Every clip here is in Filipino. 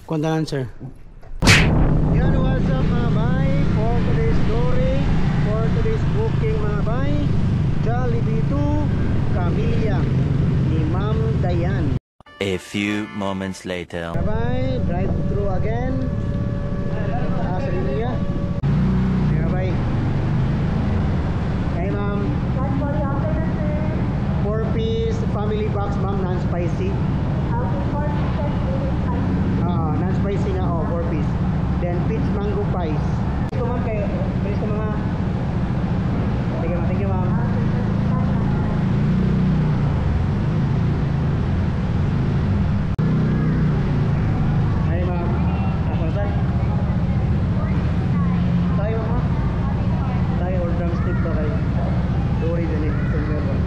Kontanan sir. Yan, what's up mga bay? For today's story, for today's booking mga bay, Jollibee to Camellia ni Ma'am Dayan. A few moments later. Bye bye, drive through again. Taas rin niya. Bye bye. Hey ma'am, 4-piece family box ma'am, non-spicy. Non-spicy nga, 4-piece. Then peach mango pies. Ito ma'am, kayo bilis ka mga. Thank you ma'am. Hi ma'am. Apa sir? Tayo ma'am. Tayo or drumstick to kayo. Dory din eh. Silver one.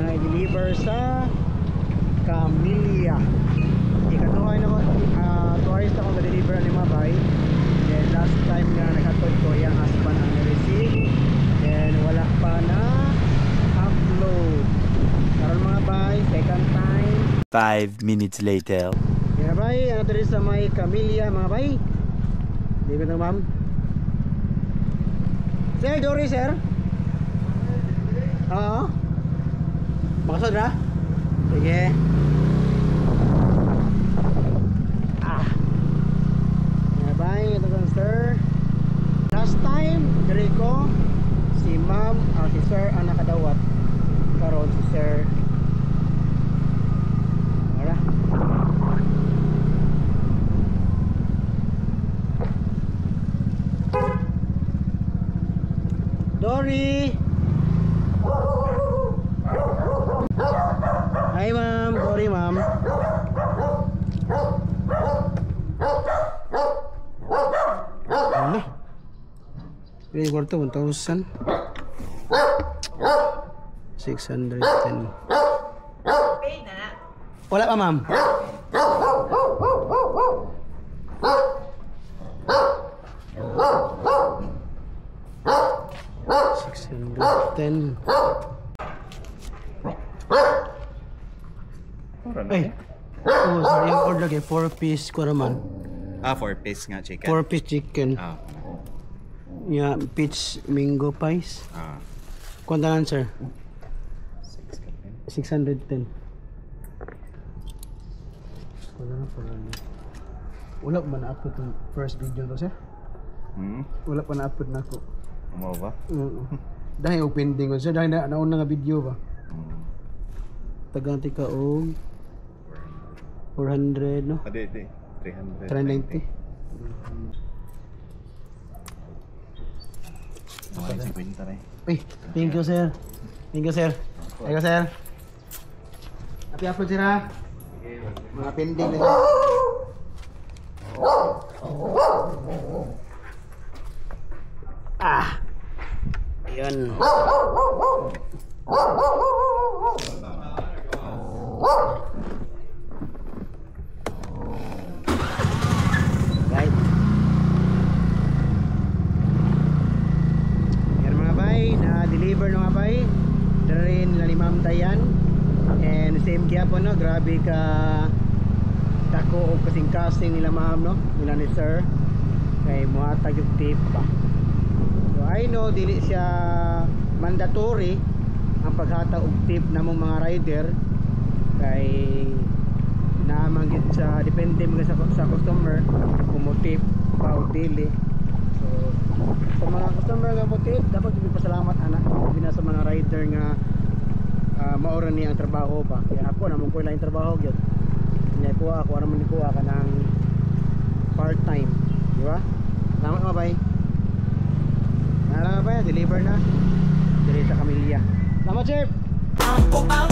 I-deliver sa Camellia. Ikatuhay na ko, twice na ko na-deliver ni Mabay. Then last time na nakatod ko yung husband ang na-receive. Then wala pa na upload. Karon mga bay, second time. 5 minutes later. Kaya bay, ano rin sa may Camellia mga bay. Di ba na ma'am? Sir, Dory sir? Oo. Makasod na? Sige. Bye, ito lang sir. Last time, diri ko si ma'am, si sir ang nakadawat. Karon si sir. Wala. Dory. Hi ma'am, sorry ma'am. Ano? Pili ko ito, 1,000 610. Wala pa ma'am. $610. Ay, oh, sorry, yung order kay 4-piece ko naman. 4-piece nga chicken. 4-piece chicken. Yeah, peach mango pies. Kontanan sir? 610. Wala pa na-upload yung first video to sir? Wala pa na-upload na ako. Ano ba? Dahil yung pending ko sir, dahil nauna nga video ba? Taganti ka o 400 no? Adi, 390. 390. Okay, 50 na eh. Uy, thank you sir. Thank you sir. Thank you sir. Happy upload sir ha. Mga pending na sir. Ayun. Right. Yan mga bay, na-deliver na mga bay. Dari nila ni Ma'am Dayan. And same kaya po no, grabe ka dako o kasing-kasing nila ma'am no, nila ni sir. Kay muhatag yung tip pa. So I know dili siya mandatory ang paghatag og tip namong mga rider. Kay namanggit sa depende mga sa customer kung mo tip pa o dili. So sa mga customer nga mo tip, dapat pasalamat anak. sir nga maoran niya ang trabaho ba. Kaya ako naman ko lang trabaho gyud. Nya ko ako naman ko ka ng part time, di ba? Salamat mga bay. Nara ba deliver na. Dili sa Camilla. Salamat, chef. Ako ang